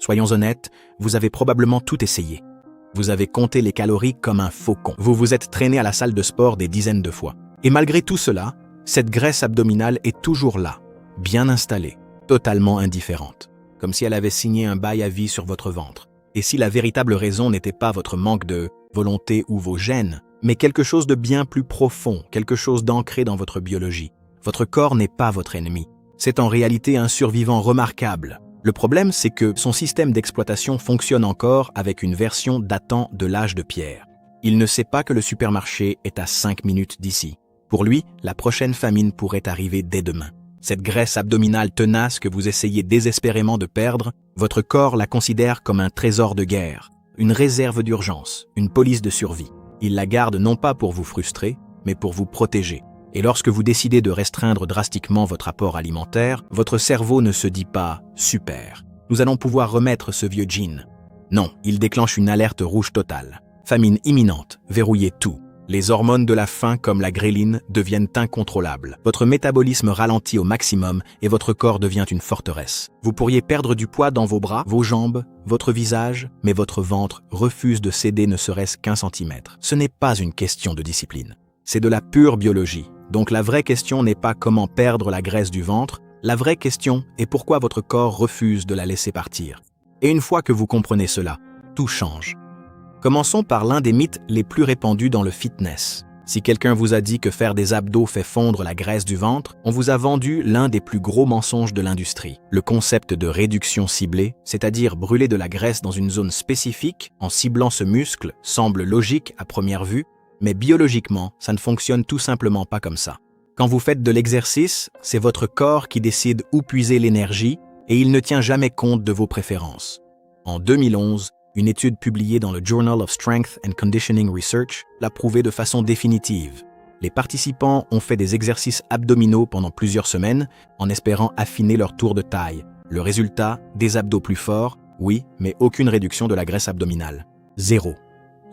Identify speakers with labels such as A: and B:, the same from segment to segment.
A: Soyons honnêtes, vous avez probablement tout essayé. Vous avez compté les calories comme un faucon. Vous vous êtes traîné à la salle de sport des dizaines de fois. Et malgré tout cela, cette graisse abdominale est toujours là, bien installée, totalement indifférente, comme si elle avait signé un bail à vie sur votre ventre. Et si la véritable raison n'était pas votre manque de volonté ou vos gènes, mais quelque chose de bien plus profond, quelque chose d'ancré dans votre biologie. Votre corps n'est pas votre ennemi. C'est en réalité un survivant remarquable. Le problème, c'est que son système d'exploitation fonctionne encore avec une version datant de l'âge de pierre. Il ne sait pas que le supermarché est à 5 minutes d'ici. Pour lui, la prochaine famine pourrait arriver dès demain. Cette graisse abdominale tenace que vous essayez désespérément de perdre, votre corps la considère comme un trésor de guerre, une réserve d'urgence, une police de survie. Il la garde non pas pour vous frustrer, mais pour vous protéger. Et lorsque vous décidez de restreindre drastiquement votre apport alimentaire, votre cerveau ne se dit pas « super, nous allons pouvoir remettre ce vieux jean ». Non, il déclenche une alerte rouge totale. Famine imminente, verrouillez tout. Les hormones de la faim comme la gréline deviennent incontrôlables. Votre métabolisme ralentit au maximum et votre corps devient une forteresse. Vous pourriez perdre du poids dans vos bras, vos jambes, votre visage, mais votre ventre refuse de céder ne serait-ce qu'1 centimètre. Ce n'est pas une question de discipline. C'est de la pure biologie. Donc la vraie question n'est pas comment perdre la graisse du ventre, la vraie question est pourquoi votre corps refuse de la laisser partir. Et une fois que vous comprenez cela, tout change. Commençons par l'un des mythes les plus répandus dans le fitness. Si quelqu'un vous a dit que faire des abdos fait fondre la graisse du ventre, on vous a vendu l'un des plus gros mensonges de l'industrie. Le concept de réduction ciblée, c'est-à-dire brûler de la graisse dans une zone spécifique en ciblant ce muscle, semble logique à première vue, mais biologiquement, ça ne fonctionne tout simplement pas comme ça. Quand vous faites de l'exercice, c'est votre corps qui décide où puiser l'énergie et il ne tient jamais compte de vos préférences. En 2011, une étude publiée dans le Journal of Strength and Conditioning Research l'a prouvé de façon définitive. Les participants ont fait des exercices abdominaux pendant plusieurs semaines en espérant affiner leur tour de taille. Le résultat, des abdos plus forts, oui, mais aucune réduction de la graisse abdominale. 0.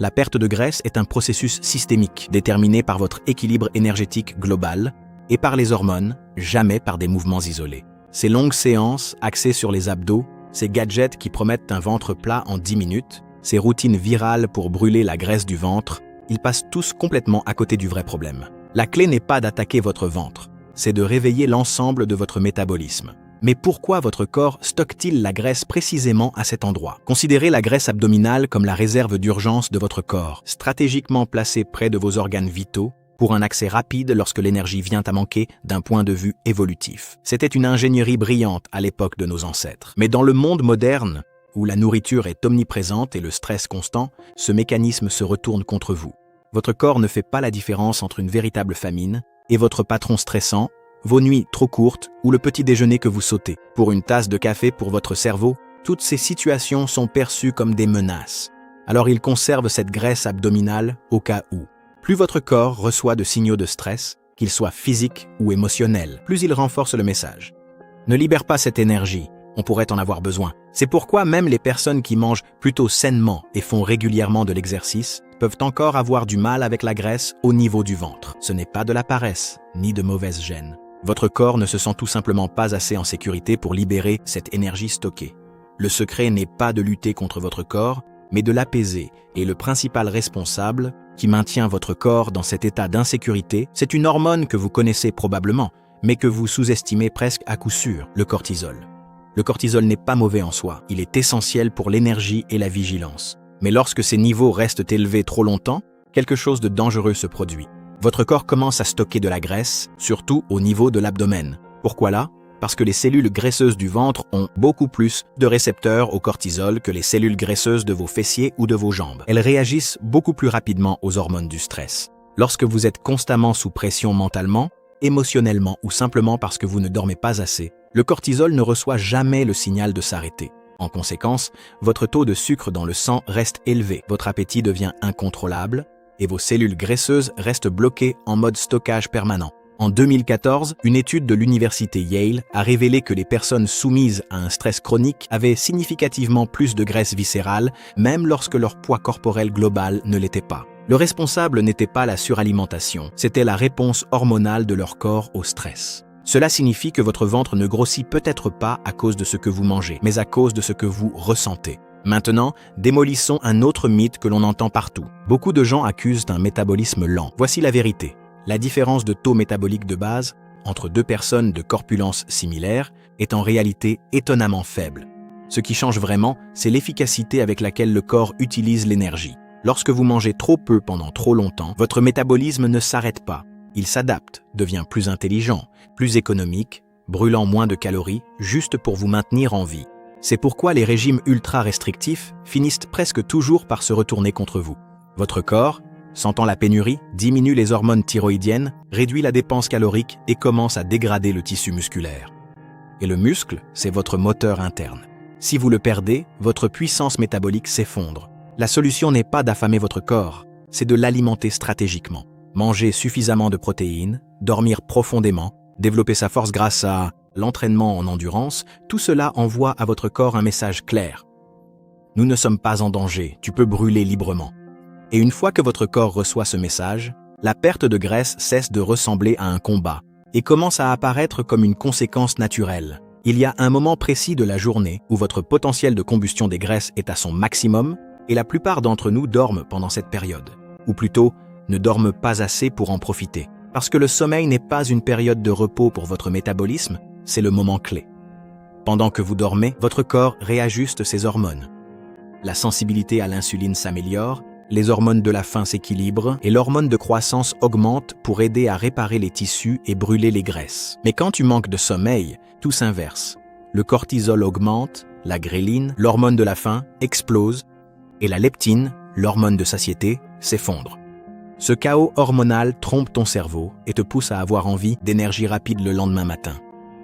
A: La perte de graisse est un processus systémique déterminé par votre équilibre énergétique global et par les hormones, jamais par des mouvements isolés. Ces longues séances axées sur les abdos, ces gadgets qui promettent un ventre plat en 10 minutes, ces routines virales pour brûler la graisse du ventre, ils passent tous complètement à côté du vrai problème. La clé n'est pas d'attaquer votre ventre, c'est de réveiller l'ensemble de votre métabolisme. Mais pourquoi votre corps stocke-t-il la graisse précisément à cet endroit? Considérez la graisse abdominale comme la réserve d'urgence de votre corps, stratégiquement placée près de vos organes vitaux, pour un accès rapide lorsque l'énergie vient à manquer d'un point de vue évolutif. C'était une ingénierie brillante à l'époque de nos ancêtres. Mais dans le monde moderne, où la nourriture est omniprésente et le stress constant, ce mécanisme se retourne contre vous. Votre corps ne fait pas la différence entre une véritable famine et votre patron stressant, vos nuits trop courtes ou le petit déjeuner que vous sautez. Pour une tasse de café pour votre cerveau, toutes ces situations sont perçues comme des menaces. Alors il conserve cette graisse abdominale au cas où. Plus votre corps reçoit de signaux de stress, qu'ils soient physiques ou émotionnels, plus il renforce le message. Ne libère pas cette énergie, on pourrait en avoir besoin. C'est pourquoi même les personnes qui mangent plutôt sainement et font régulièrement de l'exercice peuvent encore avoir du mal avec la graisse au niveau du ventre. Ce n'est pas de la paresse, ni de mauvaise gêne. Votre corps ne se sent tout simplement pas assez en sécurité pour libérer cette énergie stockée. Le secret n'est pas de lutter contre votre corps, mais de l'apaiser, et le principal responsable qui maintient votre corps dans cet état d'insécurité, c'est une hormone que vous connaissez probablement, mais que vous sous-estimez presque à coup sûr, le cortisol. Le cortisol n'est pas mauvais en soi, il est essentiel pour l'énergie et la vigilance. Mais lorsque ces niveaux restent élevés trop longtemps, quelque chose de dangereux se produit. Votre corps commence à stocker de la graisse, surtout au niveau de l'abdomen. Pourquoi là? Parce que les cellules graisseuses du ventre ont beaucoup plus de récepteurs au cortisol que les cellules graisseuses de vos fessiers ou de vos jambes. Elles réagissent beaucoup plus rapidement aux hormones du stress. Lorsque vous êtes constamment sous pression mentalement, émotionnellement ou simplement parce que vous ne dormez pas assez, le cortisol ne reçoit jamais le signal de s'arrêter. En conséquence, votre taux de sucre dans le sang reste élevé, votre appétit devient incontrôlable et vos cellules graisseuses restent bloquées en mode stockage permanent. En 2014, une étude de l'université Yale a révélé que les personnes soumises à un stress chronique avaient significativement plus de graisse viscérale, même lorsque leur poids corporel global ne l'était pas. Le responsable n'était pas la suralimentation, c'était la réponse hormonale de leur corps au stress. Cela signifie que votre ventre ne grossit peut-être pas à cause de ce que vous mangez, mais à cause de ce que vous ressentez. Maintenant, démolissons un autre mythe que l'on entend partout. Beaucoup de gens accusent d'un métabolisme lent. Voici la vérité. La différence de taux métabolique de base entre deux personnes de corpulence similaire est en réalité étonnamment faible. Ce qui change vraiment, c'est l'efficacité avec laquelle le corps utilise l'énergie. Lorsque vous mangez trop peu pendant trop longtemps, votre métabolisme ne s'arrête pas. Il s'adapte, devient plus intelligent, plus économique, brûlant moins de calories, juste pour vous maintenir en vie. C'est pourquoi les régimes ultra-restrictifs finissent presque toujours par se retourner contre vous. Votre corps, sentant la pénurie, diminue les hormones thyroïdiennes, réduit la dépense calorique et commence à dégrader le tissu musculaire. Et le muscle, c'est votre moteur interne. Si vous le perdez, votre puissance métabolique s'effondre. La solution n'est pas d'affamer votre corps, c'est de l'alimenter stratégiquement. Manger suffisamment de protéines, dormir profondément, développer sa force grâce à l'entraînement en endurance, tout cela envoie à votre corps un message clair. Nous ne sommes pas en danger, tu peux brûler librement. Et une fois que votre corps reçoit ce message, la perte de graisse cesse de ressembler à un combat et commence à apparaître comme une conséquence naturelle. Il y a un moment précis de la journée où votre potentiel de combustion des graisses est à son maximum et la plupart d'entre nous dorment pendant cette période. Ou plutôt, ne dorment pas assez pour en profiter. Parce que le sommeil n'est pas une période de repos pour votre métabolisme, c'est le moment clé. Pendant que vous dormez, votre corps réajuste ses hormones. La sensibilité à l'insuline s'améliore, les hormones de la faim s'équilibrent et l'hormone de croissance augmente pour aider à réparer les tissus et brûler les graisses. Mais quand tu manques de sommeil, tout s'inverse. Le cortisol augmente, la gréline, l'hormone de la faim, explose et la leptine, l'hormone de satiété, s'effondre. Ce chaos hormonal trompe ton cerveau et te pousse à avoir envie d'énergie rapide le lendemain matin.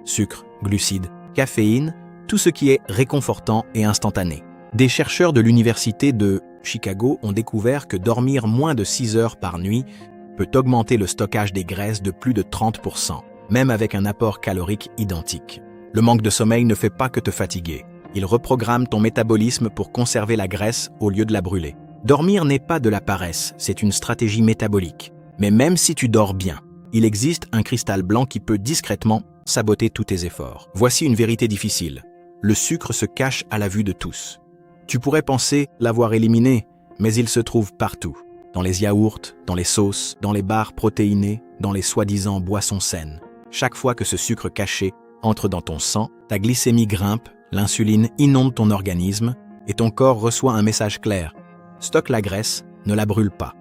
A: Sucre, glucides, caféine, tout ce qui est réconfortant et instantané. Des chercheurs de l'université de Chicago ont découvert que dormir moins de 6 heures par nuit peut augmenter le stockage des graisses de plus de 30%, même avec un apport calorique identique. Le manque de sommeil ne fait pas que te fatiguer. Il reprogramme ton métabolisme pour conserver la graisse au lieu de la brûler. Dormir n'est pas de la paresse, c'est une stratégie métabolique. Mais même si tu dors bien, il existe un cristal blanc qui peut discrètement saboter tous tes efforts. Voici une vérité difficile. Le sucre se cache à la vue de tous. Tu pourrais penser l'avoir éliminé, mais il se trouve partout. Dans les yaourts, dans les sauces, dans les barres protéinées, dans les soi-disant boissons saines. Chaque fois que ce sucre caché entre dans ton sang, ta glycémie grimpe, l'insuline inonde ton organisme et ton corps reçoit un message clair. Stocke la graisse, ne la brûle pas.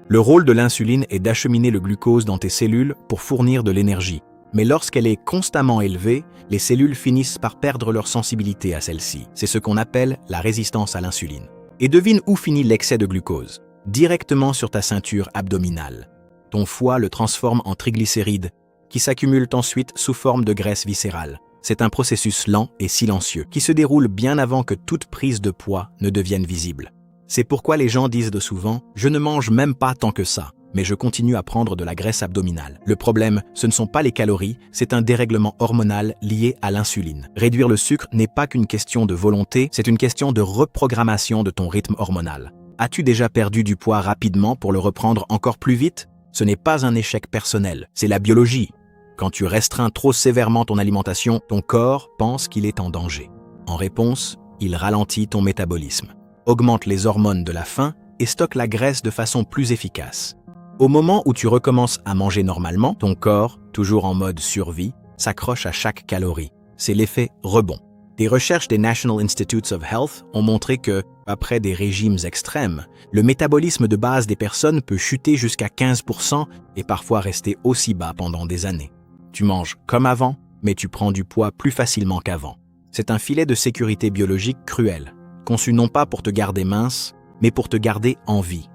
A: Le rôle de l'insuline est d'acheminer le glucose dans tes cellules pour fournir de l'énergie. Mais lorsqu'elle est constamment élevée, les cellules finissent par perdre leur sensibilité à celle-ci. C'est ce qu'on appelle la résistance à l'insuline. Et devine où finit l'excès de glucose. Directement sur ta ceinture abdominale. Ton foie le transforme en triglycérides, qui s'accumulent ensuite sous forme de graisse viscérale. C'est un processus lent et silencieux, qui se déroule bien avant que toute prise de poids ne devienne visible. C'est pourquoi les gens disent de souvent « je ne mange même pas tant que ça ». Mais je continue à prendre de la graisse abdominale. Le problème, ce ne sont pas les calories, c'est un dérèglement hormonal lié à l'insuline. Réduire le sucre n'est pas qu'une question de volonté, c'est une question de reprogrammation de ton rythme hormonal. As-tu déjà perdu du poids rapidement pour le reprendre encore plus vite? Ce n'est pas un échec personnel, c'est la biologie. Quand tu restreins trop sévèrement ton alimentation, ton corps pense qu'il est en danger. En réponse, il ralentit ton métabolisme, augmente les hormones de la faim et stocke la graisse de façon plus efficace. Au moment où tu recommences à manger normalement, ton corps, toujours en mode survie, s'accroche à chaque calorie. C'est l'effet rebond. Des recherches des National Institutes of Health ont montré que, après des régimes extrêmes, le métabolisme de base des personnes peut chuter jusqu'à 15% et parfois rester aussi bas pendant des années. Tu manges comme avant, mais tu prends du poids plus facilement qu'avant. C'est un filet de sécurité biologique cruel, conçu non pas pour te garder mince, mais pour te garder en vie.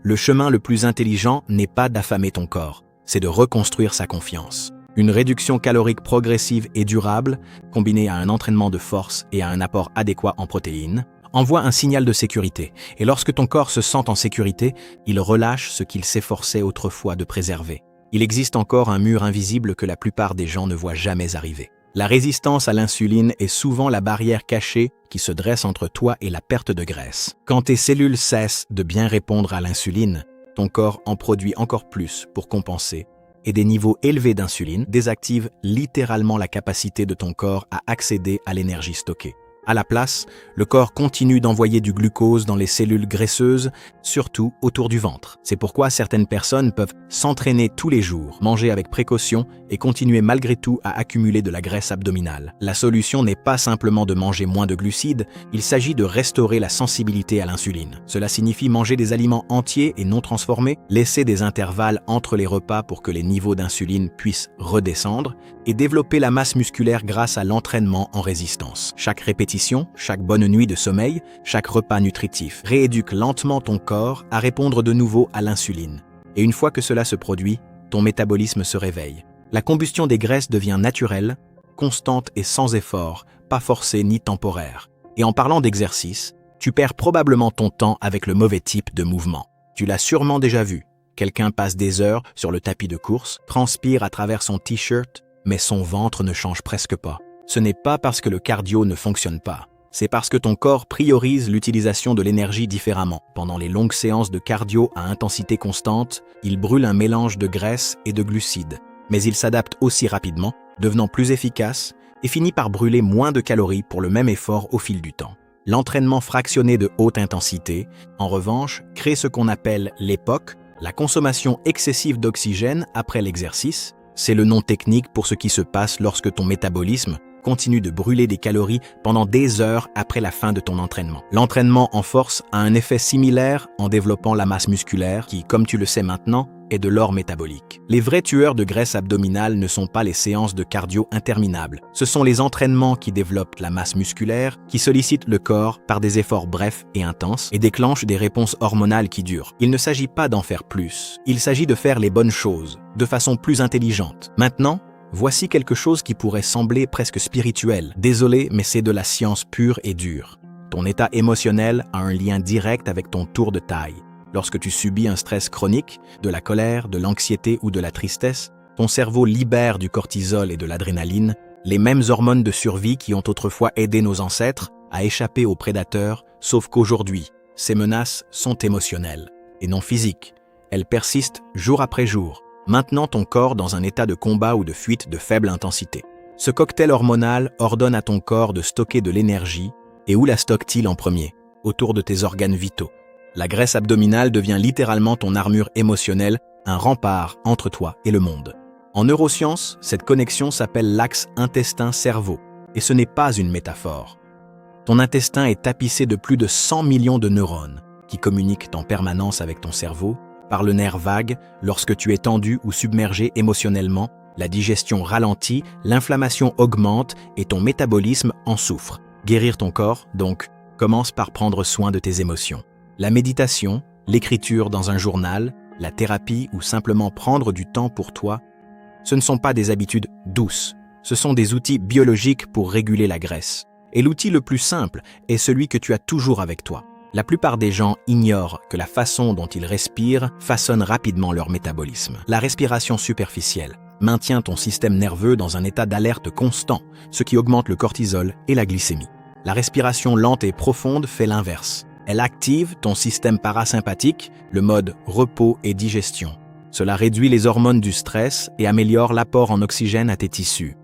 A: Le chemin le plus intelligent n'est pas d'affamer ton corps, c'est de reconstruire sa confiance. Une réduction calorique progressive et durable, combinée à un entraînement de force et à un apport adéquat en protéines, envoie un signal de sécurité. Et lorsque ton corps se sent en sécurité, il relâche ce qu'il s'efforçait autrefois de préserver. Il existe encore un mur invisible que la plupart des gens ne voient jamais arriver. La résistance à l'insuline est souvent la barrière cachée qui se dresse entre toi et la perte de graisse. Quand tes cellules cessent de bien répondre à l'insuline, ton corps en produit encore plus pour compenser et des niveaux élevés d'insuline désactivent littéralement la capacité de ton corps à accéder à l'énergie stockée. À la place, le corps continue d'envoyer du glucose dans les cellules graisseuses, surtout autour du ventre. C'est pourquoi certaines personnes peuvent s'entraîner tous les jours, manger avec précaution et continuer malgré tout à accumuler de la graisse abdominale. La solution n'est pas simplement de manger moins de glucides, il s'agit de restaurer la sensibilité à l'insuline. Cela signifie manger des aliments entiers et non transformés, laisser des intervalles entre les repas pour que les niveaux d'insuline puissent redescendre et développer la masse musculaire grâce à l'entraînement en résistance. Chaque répétition, chaque bonne nuit de sommeil, chaque repas nutritif rééduque lentement ton corps à répondre de nouveau à l'insuline. Et une fois que cela se produit, ton métabolisme se réveille. La combustion des graisses devient naturelle, constante et sans effort, pas forcée ni temporaire. Et en parlant d'exercice, tu perds probablement ton temps avec le mauvais type de mouvement. Tu l'as sûrement déjà vu. Quelqu'un passe des heures sur le tapis de course, transpire à travers son t-shirt, mais son ventre ne change presque pas. Ce n'est pas parce que le cardio ne fonctionne pas, c'est parce que ton corps priorise l'utilisation de l'énergie différemment. Pendant les longues séances de cardio à intensité constante, il brûle un mélange de graisse et de glucides. Mais il s'adapte aussi rapidement, devenant plus efficace et finit par brûler moins de calories pour le même effort au fil du temps. L'entraînement fractionné de haute intensité, en revanche, crée ce qu'on appelle l'EPOC, la consommation excessive d'oxygène après l'exercice. C'est le nom technique pour ce qui se passe lorsque ton métabolisme continue de brûler des calories pendant des heures après la fin de ton entraînement. L'entraînement en force a un effet similaire en développant la masse musculaire qui, comme tu le sais maintenant, est de l'or métabolique. Les vrais tueurs de graisse abdominale ne sont pas les séances de cardio interminables. Ce sont les entraînements qui développent la masse musculaire, qui sollicitent le corps par des efforts brefs et intenses et déclenchent des réponses hormonales qui durent. Il ne s'agit pas d'en faire plus. Il s'agit de faire les bonnes choses, de façon plus intelligente. Maintenant, voici quelque chose qui pourrait sembler presque spirituel. Désolé, mais c'est de la science pure et dure. Ton état émotionnel a un lien direct avec ton tour de taille. Lorsque tu subis un stress chronique, de la colère, de l'anxiété ou de la tristesse, ton cerveau libère du cortisol et de l'adrénaline, les mêmes hormones de survie qui ont autrefois aidé nos ancêtres à échapper aux prédateurs, sauf qu'aujourd'hui, ces menaces sont émotionnelles et non physiques. Elles persistent jour après jour, maintenant ton corps dans un état de combat ou de fuite de faible intensité. Ce cocktail hormonal ordonne à ton corps de stocker de l'énergie, et où la stocke-t-il en premier? Autour de tes organes vitaux. La graisse abdominale devient littéralement ton armure émotionnelle, un rempart entre toi et le monde. En neurosciences, cette connexion s'appelle l'axe intestin-cerveau, et ce n'est pas une métaphore. Ton intestin est tapissé de plus de 100 millions de neurones, qui communiquent en permanence avec ton cerveau, par le nerf vague, lorsque tu es tendu ou submergé émotionnellement, la digestion ralentit, l'inflammation augmente et ton métabolisme en souffre. Guérir ton corps, donc, commence par prendre soin de tes émotions. La méditation, l'écriture dans un journal, la thérapie ou simplement prendre du temps pour toi, ce ne sont pas des habitudes douces, ce sont des outils biologiques pour réguler la graisse. Et l'outil le plus simple est celui que tu as toujours avec toi. La plupart des gens ignorent que la façon dont ils respirent façonne rapidement leur métabolisme. La respiration superficielle maintient ton système nerveux dans un état d'alerte constant, ce qui augmente le cortisol et la glycémie. La respiration lente et profonde fait l'inverse. Elle active ton système parasympathique, le mode repos et digestion. Cela réduit les hormones du stress et améliore l'apport en oxygène à tes tissus.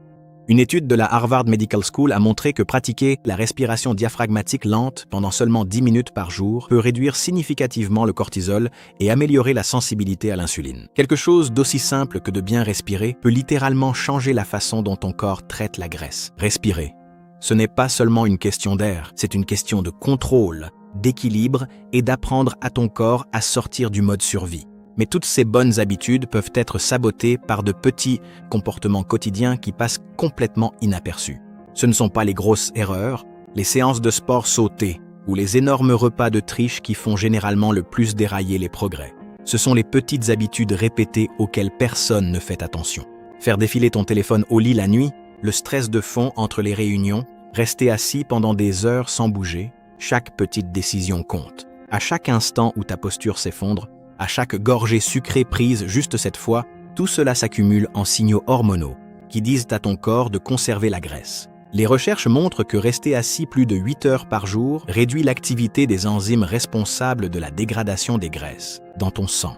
A: Une étude de la Harvard Medical School a montré que pratiquer la respiration diaphragmatique lente pendant seulement 10 minutes par jour peut réduire significativement le cortisol et améliorer la sensibilité à l'insuline. Quelque chose d'aussi simple que de bien respirer peut littéralement changer la façon dont ton corps traite la graisse. Respirer. Ce n'est pas seulement une question d'air, c'est une question de contrôle, d'équilibre et d'apprendre à ton corps à sortir du mode survie. Mais toutes ces bonnes habitudes peuvent être sabotées par de petits comportements quotidiens qui passent complètement inaperçus. Ce ne sont pas les grosses erreurs, les séances de sport sautées ou les énormes repas de triche qui font généralement le plus dérailler les progrès. Ce sont les petites habitudes répétées auxquelles personne ne fait attention. Faire défiler ton téléphone au lit la nuit, le stress de fond entre les réunions, rester assis pendant des heures sans bouger, chaque petite décision compte. À chaque instant où ta posture s'effondre, à chaque gorgée sucrée prise juste cette fois, tout cela s'accumule en signaux hormonaux qui disent à ton corps de conserver la graisse. Les recherches montrent que rester assis plus de 8 heures par jour réduit l'activité des enzymes responsables de la dégradation des graisses dans ton sang.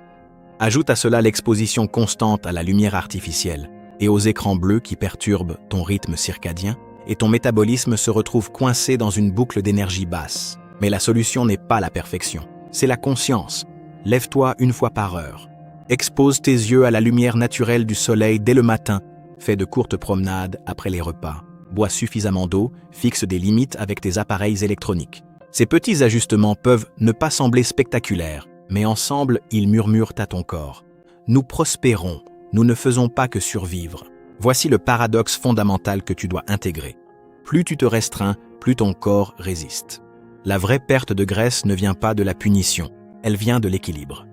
A: Ajoute à cela l'exposition constante à la lumière artificielle et aux écrans bleus qui perturbent ton rythme circadien, et ton métabolisme se retrouve coincé dans une boucle d'énergie basse. Mais la solution n'est pas la perfection, c'est la conscience. Lève-toi 1 fois par heure. Expose tes yeux à la lumière naturelle du soleil dès le matin. Fais de courtes promenades après les repas. Bois suffisamment d'eau, fixe des limites avec tes appareils électroniques. Ces petits ajustements peuvent ne pas sembler spectaculaires, mais ensemble, ils murmurent à ton corps. Nous prospérons, nous ne faisons pas que survivre. Voici le paradoxe fondamental que tu dois intégrer. Plus tu te restreins, plus ton corps résiste. La vraie perte de graisse ne vient pas de la punition, elle vient de l'équilibre.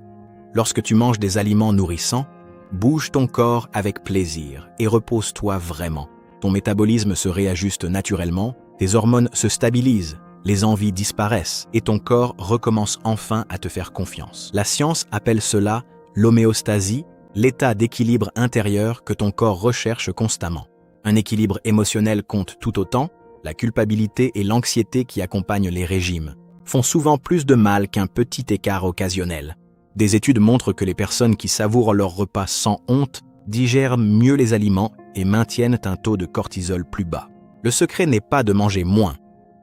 A: Lorsque tu manges des aliments nourrissants, bouge ton corps avec plaisir et repose-toi vraiment. Ton métabolisme se réajuste naturellement, tes hormones se stabilisent, les envies disparaissent et ton corps recommence enfin à te faire confiance. La science appelle cela l'homéostasie, l'état d'équilibre intérieur que ton corps recherche constamment. Un équilibre émotionnel compte tout autant. La culpabilité et l'anxiété qui accompagnent les régimes font souvent plus de mal qu'un petit écart occasionnel. Des études montrent que les personnes qui savourent leur repas sans honte digèrent mieux les aliments et maintiennent un taux de cortisol plus bas. Le secret n'est pas de manger moins,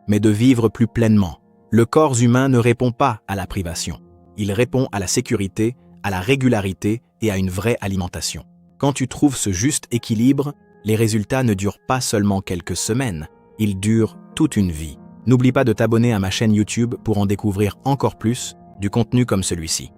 A: mais de vivre plus pleinement. Le corps humain ne répond pas à la privation. Il répond à la sécurité, à la régularité et à une vraie alimentation. Quand tu trouves ce juste équilibre, les résultats ne durent pas seulement quelques semaines, ils durent toute une vie. N'oublie pas de t'abonner à ma chaîne YouTube pour en découvrir encore plus du contenu comme celui-ci.